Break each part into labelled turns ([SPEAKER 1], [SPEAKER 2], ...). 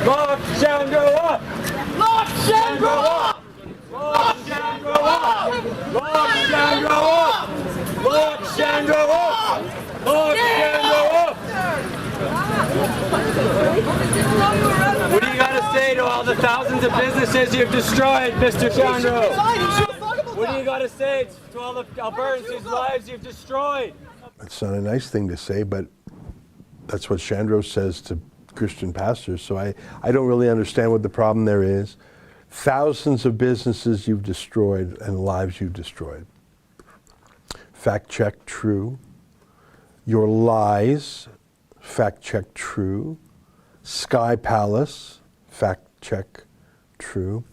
[SPEAKER 1] Lock Shandro up!
[SPEAKER 2] Lock Shandro up!
[SPEAKER 1] Lock Shandro up! Lock Shandro up! Lock Shandro up! Lock Shandro up! What do you got to say to all the thousands of businesses you've destroyed, Mr. Shandro? What do you got to say to all the Albertans whose lives you've destroyed?
[SPEAKER 3] It's not a nice thing to say, but that's what Shandro says to Christian pastors, so I don't really understand what the problem there is. Thousands of businesses you've destroyed and lives you've destroyed. Fact check, true. Your lies, fact check, true. Sky Palace, fact check, true.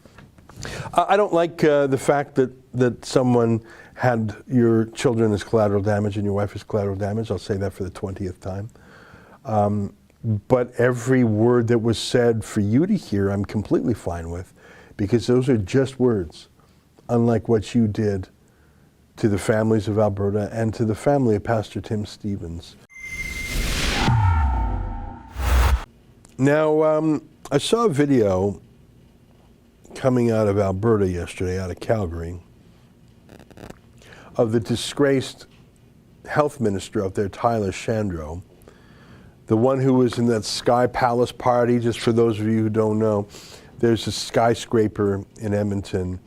[SPEAKER 3] I don't like the fact that someone had your children as collateral damage and your wife as collateral damage. I'll say that for the 20th time. But every word that was said for you to hear, I'm completely fine with, because those are just words, unlike what you did to the families of Alberta and to the family of Pastor Tim Stevens. Now, I saw a video coming out of Alberta yesterday, out of Calgary, of the disgraced health minister out there, Tyler Shandro, the one who was in that Sky Palace party. Just for those of you who don't know, there's a skyscraper in Edmonton,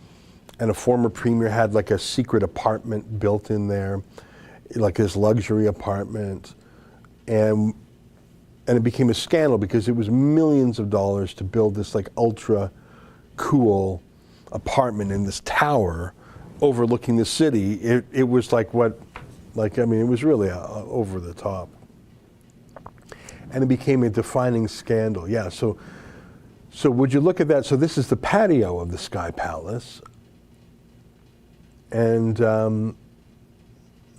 [SPEAKER 3] and a former premier had like a secret apartment built in there, like his luxury apartment, and it became a scandal because it was millions of dollars to build this like ultra cool apartment in this tower overlooking the city. It was like it was really over the top. And it became a defining scandal. Yeah, so would you look at that? So this is the patio of the Sky Palace. And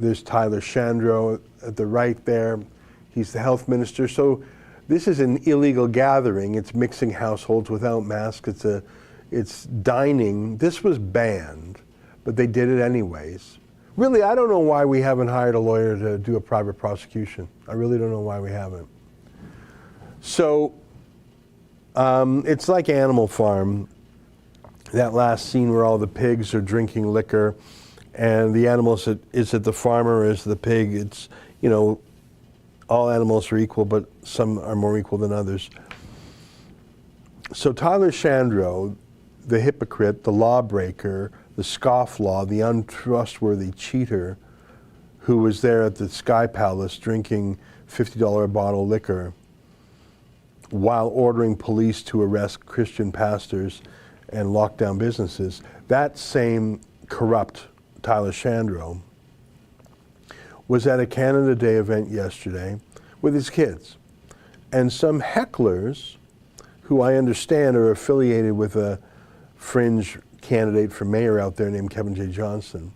[SPEAKER 3] there's Tyler Shandro at the right there. He's the health minister. So this is an illegal gathering. It's mixing households without masks. It's dining. This was banned, but they did it anyways. Really, I don't know why we haven't hired a lawyer to do a private prosecution. I really don't know why we haven't. So it's like Animal Farm, that last scene where all the pigs are drinking liquor and the animals, is it the farmer or is it the pig? It's, all animals are equal, but some are more equal than others. So Tyler Shandro, the hypocrite, the lawbreaker, the scofflaw, the untrustworthy cheater who was there at the Sky Palace drinking $50 a bottle liquor while ordering police to arrest Christian pastors and lock down businesses, that same corrupt Tyler Shandro was at a Canada Day event yesterday with his kids. And some hecklers, who I understand are affiliated with a fringe candidate for mayor out there named Kevin J. Johnson,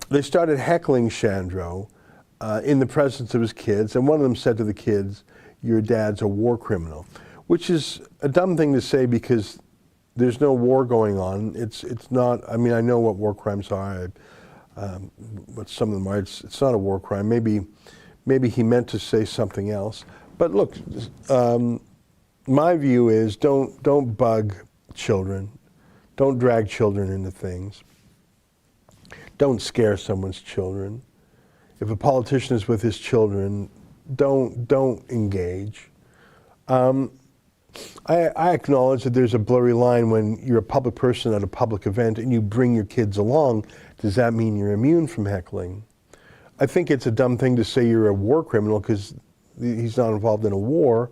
[SPEAKER 3] they started heckling Shandro in the presence of his kids, and one of them said to the kids, "Your dad's a war criminal," which is a dumb thing to say because there's no war going on. It's not. I mean, I know what war crimes are, what some of them are. It's not a war crime. Maybe he meant to say something else. But look, my view is don't bug children, don't drag children into things, don't scare someone's children. If a politician is with his children, don't engage. I acknowledge that there's a blurry line when you're a public person at a public event and you bring your kids along. Does that mean you're immune from heckling? I think it's a dumb thing to say you're a war criminal because he's not involved in a war.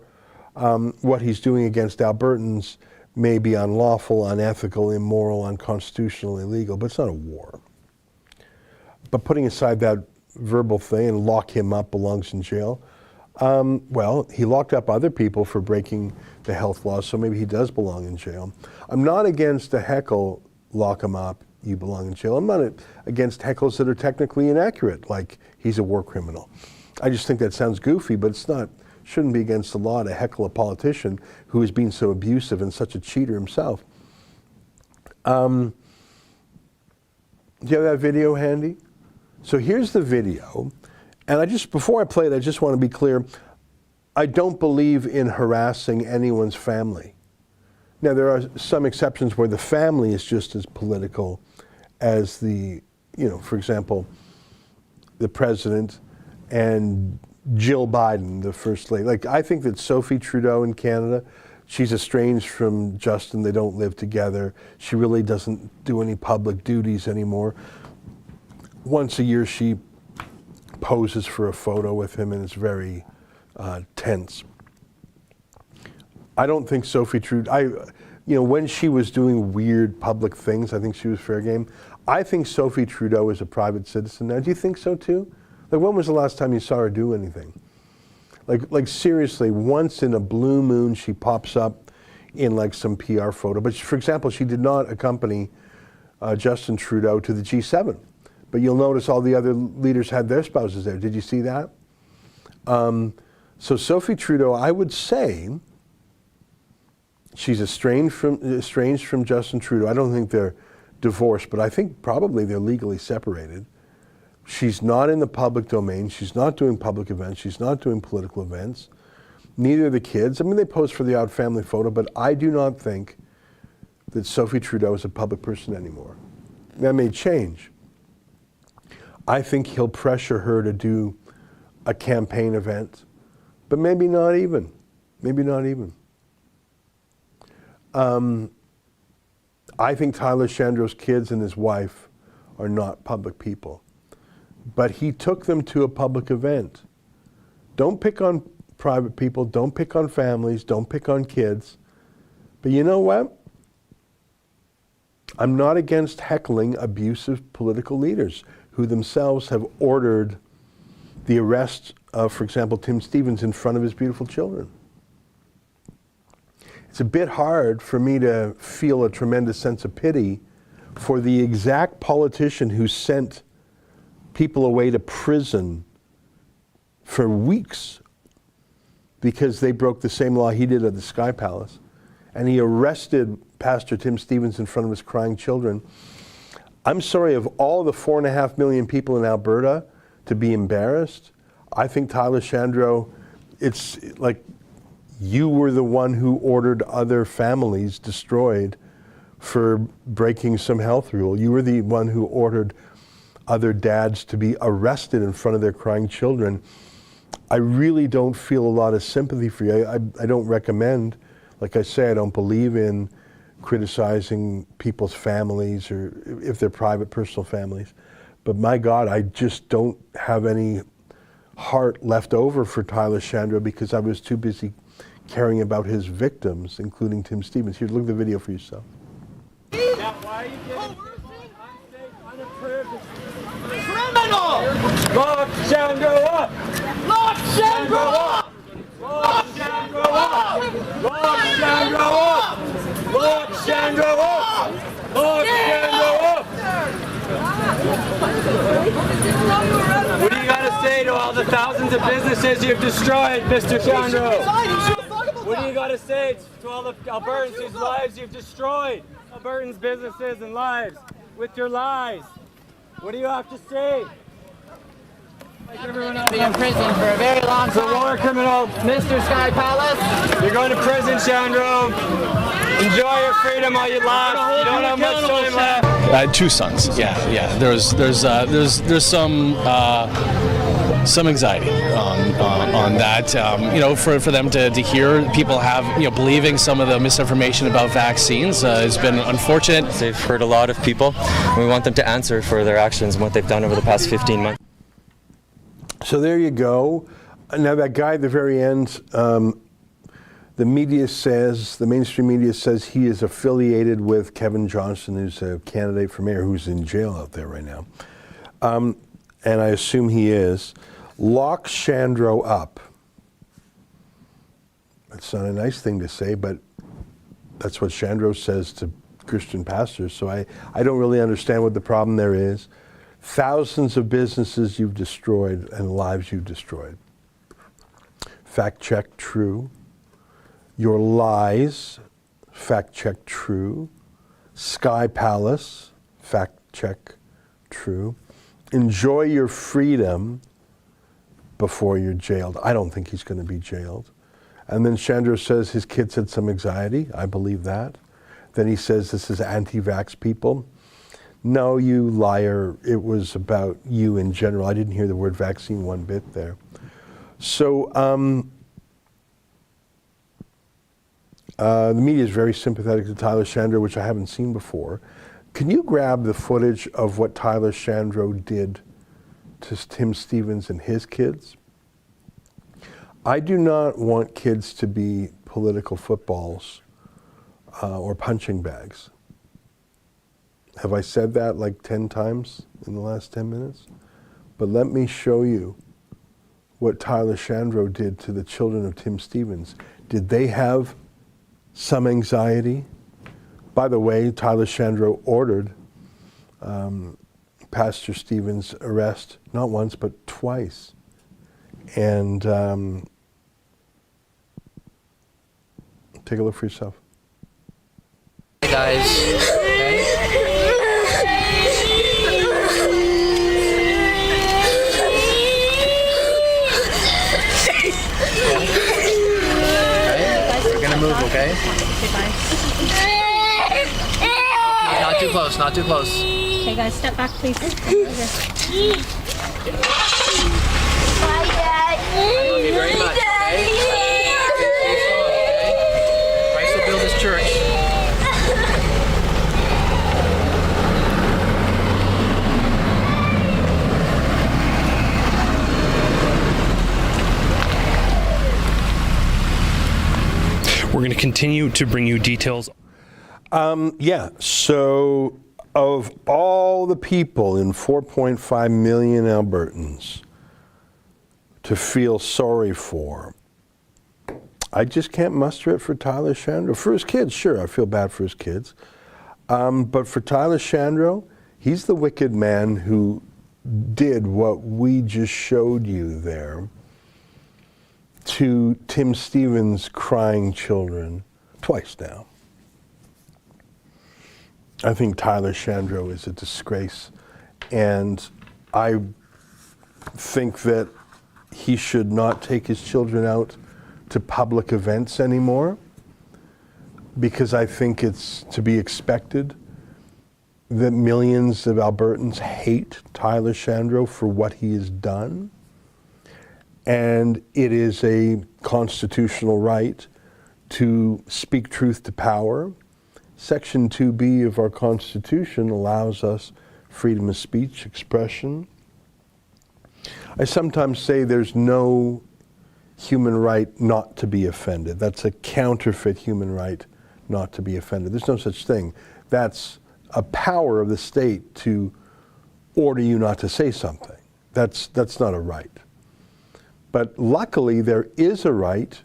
[SPEAKER 3] What he's doing against Albertans may be unlawful, unethical, immoral, unconstitutional, illegal, but it's not a war. But putting aside that verbal thing and lock him up belongs in jail, well, he locked up other people for breaking the health laws, so maybe he does belong in jail. I'm not against a heckle, lock him up, you belong in jail. I'm not against heckles that are technically inaccurate, like he's a war criminal. I just think that sounds goofy, but it's not, shouldn't be against the law to heckle a politician who is being so abusive and such a cheater himself. Do you have that video handy? So here's the video, and before I play it, I just want to be clear. I don't believe in harassing anyone's family. Now, there are some exceptions where the family is just as political as the, for example, the president and Jill Biden, the first lady. Like, I think that Sophie Trudeau in Canada, she's estranged from Justin. They don't live together. She really doesn't do any public duties anymore. Once a year, she poses for a photo with him, and it's very tense. I don't think Sophie Trudeau, when she was doing weird public things, I think she was fair game. I think Sophie Trudeau is a private citizen now. Do you think so too? Like, when was the last time you saw her do anything? Like seriously, once in a blue moon, she pops up in like some PR photo. But for example, she did not accompany Justin Trudeau to the G7. But you'll notice all the other leaders had their spouses there. Did you see that? So Sophie Trudeau, I would say, she's estranged from Justin Trudeau. I don't think they're divorced, but I think probably they're legally separated. She's not in the public domain. She's not doing public events. She's not doing political events. Neither are the kids. I mean, they pose for the odd family photo, but I do not think that Sophie Trudeau is a public person anymore. That may change. I think he'll pressure her to do a campaign event, but maybe not even. Maybe not even. I think Tyler Shandro's kids and his wife are not public people. But he took them to a public event. Don't pick on private people, don't pick on families, don't pick on kids. But you know what? I'm not against heckling abusive political leaders who themselves have ordered the arrest of, for example, Tim Stephens in front of his beautiful children. It's a bit hard for me to feel a tremendous sense of pity for the exact politician who sent people away to prison for weeks because they broke the same law he did at the Sky Palace. And he arrested Pastor Tim Stephens in front of his crying children. I'm sorry, of all the 4.5 million people in Alberta to be embarrassed, I think Tyler Shandro, it's like you were the one who ordered other families destroyed for breaking some health rule. You were the one who ordered other dads to be arrested in front of their crying children. I really don't feel a lot of sympathy for you. I don't recommend, like I say, I don't believe in criticizing people's families or if they're private, personal families. But my God, I just don't have any heart left over for Tyler Shandro because I was too busy caring about his victims, including Tim Stephens. Here, look at the video for yourself.
[SPEAKER 1] Now, why are you getting unsafe, unapproved?
[SPEAKER 2] Criminal!
[SPEAKER 1] Lock Shandro up!
[SPEAKER 2] Lock Shandro up!
[SPEAKER 1] Lock Shandro up! Lock Shandro up! Lock Shandro up! Lock Shandro up! What do you got to say to all the thousands of businesses you've destroyed, Mr. Shandro? What do you got to say to all the Albertans whose lives you've destroyed? Albertans' businesses and lives with your lies. What do you have to say?
[SPEAKER 2] Like everyone else, be in prison for a very long time.
[SPEAKER 1] For war criminal,
[SPEAKER 2] Mr. Sky Palace.
[SPEAKER 1] you're going to prison, Shandro. Enjoy your freedom while you last. You don't have much time left.
[SPEAKER 4] I had 2 sons. Yeah. There's some anxiety on that. For them to hear people have believing some of the misinformation about vaccines has been unfortunate.
[SPEAKER 5] They've hurt a lot of people, and we want them to answer for their actions and what they've done over the past 15 months.
[SPEAKER 3] So there you go. Now that guy at the very end, the media says, the mainstream media says he is affiliated with Kevin Johnson, who's a candidate for mayor, who's in jail out there right now. And I assume he is. Lock Shandro up. That's not a nice thing to say, but that's what Shandro says to Christian pastors. So I don't really understand what the problem there is. Thousands of businesses you've destroyed and lives you've destroyed. Fact check, true. Your lies, fact check, true. Sky Palace, fact check, true. Enjoy your freedom, before you're jailed. I don't think he's going to be jailed. And then Shandro says his kids had some anxiety. I believe that. Then he says this is anti-vax people. No, you liar. It was about you in general. I didn't hear the word vaccine one bit there. So the media is very sympathetic to Tyler Shandro, which I haven't seen before. Can you grab the footage of what Tyler Shandro did to Tim Stevens and his kids? I do not want kids to be political footballs or punching bags. Have I said that like 10 times in the last 10 minutes? But let me show you what Tyler Shandro did to the children of Tim Stevens. Did they have some anxiety? By the way, Tyler Shandro ordered Pastor Stevens' arrest, not once, but twice. And take a look for yourself.
[SPEAKER 2] Hey guys, okay? We're gonna move, okay? Not too close, not too close.
[SPEAKER 6] Okay guys, step back please.
[SPEAKER 2] Be very much, okay? Stay strong, okay? Christ will build his church.
[SPEAKER 7] We're going to continue to bring you details.
[SPEAKER 3] Yeah, so of all the people in 4.5 million Albertans to feel sorry for, I just can't muster it for Tyler Shandro. For his kids, sure, I feel bad for his kids. But for Tyler Shandro, he's the wicked man who did what we just showed you there to Tim Stevens' crying children twice now. I think Tyler Shandro is a disgrace, and I think that he should not take his children out to public events anymore, because I think it's to be expected that millions of Albertans hate Tyler Shandro for what he has done. And it is a constitutional right to speak truth to power. Section 2B of our Constitution allows us freedom of speech, expression. I sometimes say there's no human right not to be offended. That's a counterfeit human right not to be offended. There's no such thing. That's a power of the state to order you not to say something. That's not a right. But luckily, there is a right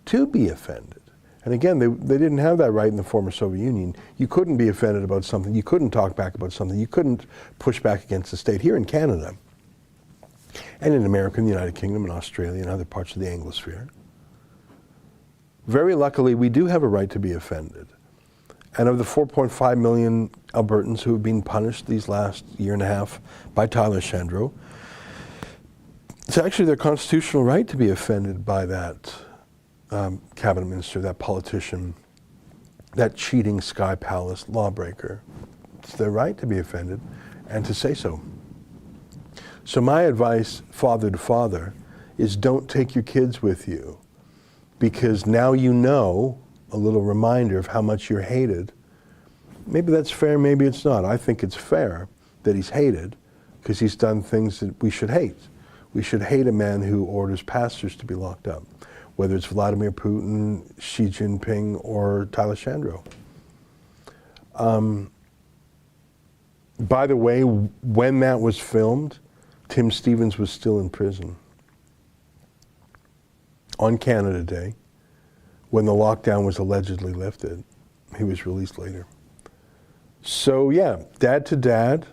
[SPEAKER 3] to be offended. And again, they didn't have that right in the former Soviet Union. You couldn't be offended about something. You couldn't talk back about something. You couldn't push back against the state. Here in Canada, and in America, in the United Kingdom, and Australia, and other parts of the Anglosphere, very luckily, we do have a right to be offended. And of the 4.5 million Albertans who have been punished these last year and a half by Tyler Shandro, it's actually their constitutional right to be offended by that cabinet minister, that politician, that cheating Sky Palace lawbreaker. It's their right to be offended and to say so. So my advice, father to father, is don't take your kids with you, because now you know, a little reminder of how much you're hated. Maybe that's fair, maybe it's not. I think it's fair that he's hated because he's done things that we should hate. We should hate a man who orders pastors to be locked up, whether it's Vladimir Putin, Xi Jinping, or Tyler Shandro. By the way, when that was filmed, Tim Stevens was still in prison on Canada Day. When the lockdown was allegedly lifted, he was released later. So yeah, dad to dad.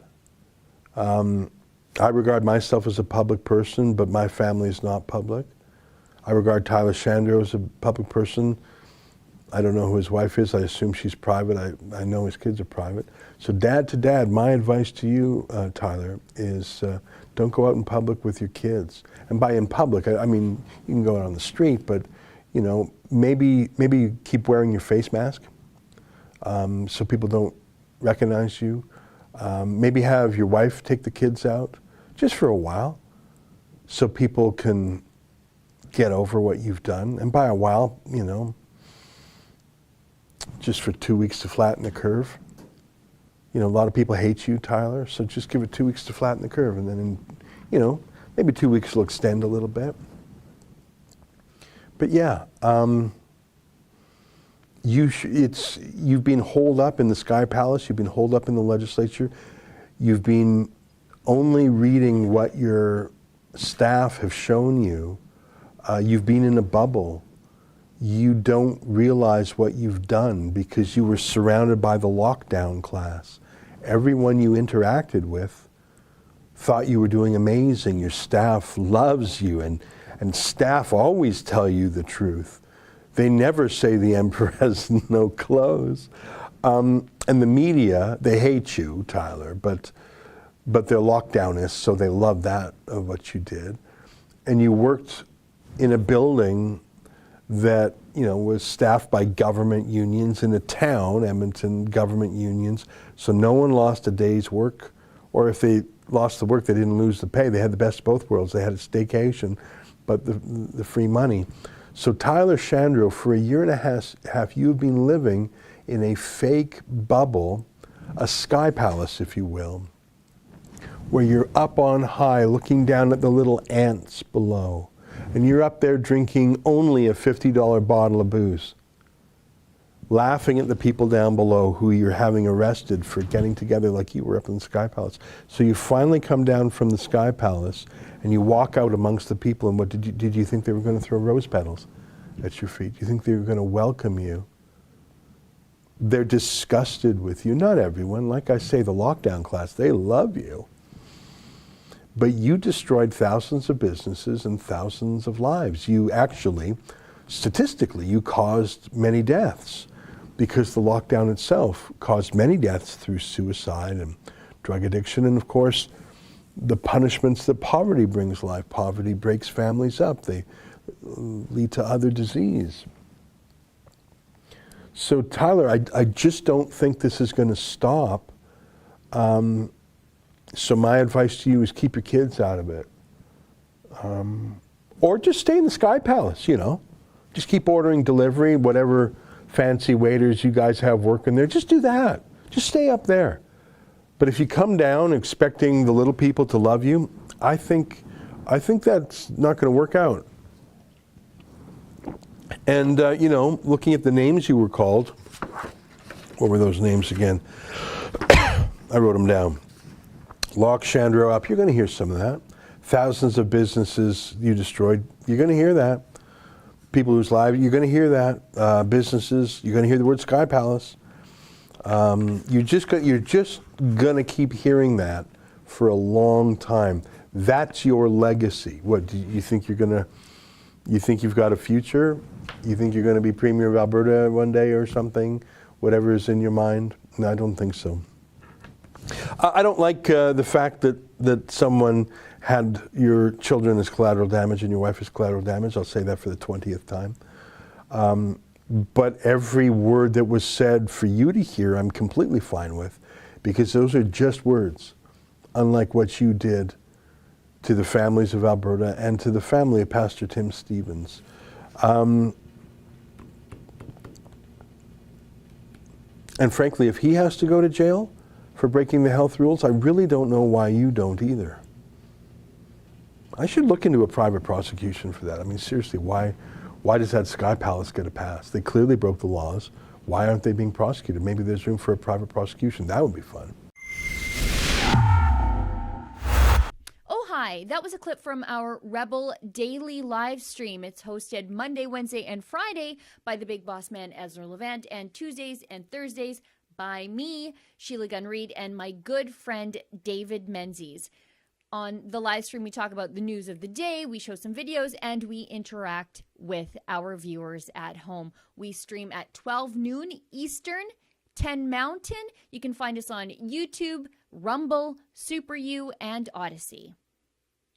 [SPEAKER 3] I regard myself as a public person, but my family is not public. I regard Tyler Shandro as a public person. I don't know who his wife is. I assume she's private. I know his kids are private. So dad to dad, my advice to you, Tyler, is don't go out in public with your kids. And by in public, I mean, you can go out on the street, but maybe keep wearing your face mask so people don't recognize you. Maybe have your wife take the kids out just for a while so people can get over what you've done. And by a while, just for 2 weeks to flatten the curve. A lot of people hate you, Tyler, so just give it 2 weeks to flatten the curve, and then, maybe 2 weeks will extend a little bit. But yeah, you've been holed up in the Sky Palace, you've been holed up in the legislature, you've been only reading what your staff have shown you, you've been in a bubble. You don't realize what you've done because you were surrounded by the lockdown class. Everyone you interacted with thought you were doing amazing. Your staff loves you, and staff always tell you the truth. They never say the emperor has no clothes. And the media, they hate you, Tyler, but they're lockdownists, so they love that of what you did. And you worked in a building that was staffed by government unions in a town, Edmonton government unions, so no one lost a day's work, or if they lost the work, they didn't lose the pay. They had the best of both worlds. They had a staycation, but the free money. So Tyler Shandro, for a year and a half, you've been living in a fake bubble, a sky palace, if you will, where you're up on high looking down at the little ants below. And you're up there drinking only a $50 bottle of booze, laughing at the people down below who you're having arrested for getting together like you were up in the Sky Palace. So you finally come down from the Sky Palace and you walk out amongst the people, and what did you think they were going to throw rose petals at your feet? Do you think they were going to welcome you? They're disgusted with you. Not everyone. Like I say, the lockdown class, they love you. But you destroyed thousands of businesses and thousands of lives. You actually, statistically, you caused many deaths because the lockdown itself caused many deaths through suicide and drug addiction. And of course, the punishments that poverty brings life. Poverty breaks families up. They lead to other disease. So Tyler, I just don't think this is going to stop. So my advice to you is keep your kids out of it. Or just stay in the Sky Palace, Just keep ordering delivery, whatever fancy waiters you guys have working there. Just do that. Just stay up there. But if you come down expecting the little people to love you, I think that's not going to work out. And, looking at the names you were called, what were those names again? I wrote them down. Lock Shandro up, you're going to hear some of that. Thousands of businesses you destroyed, you're going to hear that. People whose lives, you're going to hear that. Businesses, you're going to hear the word Sky Palace. You're just going to keep hearing that for a long time. That's your legacy. What, do you think you think you've got a future? You think you're going to be Premier of Alberta one day or something? Whatever is in your mind? No, I don't think so. I don't like the fact that someone had your children as collateral damage and your wife as collateral damage. I'll say that for the 20th time. But every word that was said for you to hear, I'm completely fine with, because those are just words, unlike what you did to the families of Alberta and to the family of Pastor Tim Stevens. And frankly, if he has to go to jail for breaking the health rules, I really don't know why you don't either. I should look into a private prosecution for that. I mean, seriously, why does that Sky Palace get a pass? They clearly broke the laws. Why aren't they being prosecuted? Maybe there's room for a private prosecution. That would be fun.
[SPEAKER 8] Oh, hi. That was a clip from our Rebel Daily live stream. It's hosted Monday, Wednesday, and Friday by the big boss man, Ezra Levant, and Tuesdays and Thursdays by me, Sheila Gunn Reid, and my good friend, David Menzies. On the live stream, we talk about the news of the day, we show some videos, and we interact with our viewers at home. We stream at 12 noon Eastern, 10 Mountain. You can find us on YouTube, Rumble, Super U, and Odyssey.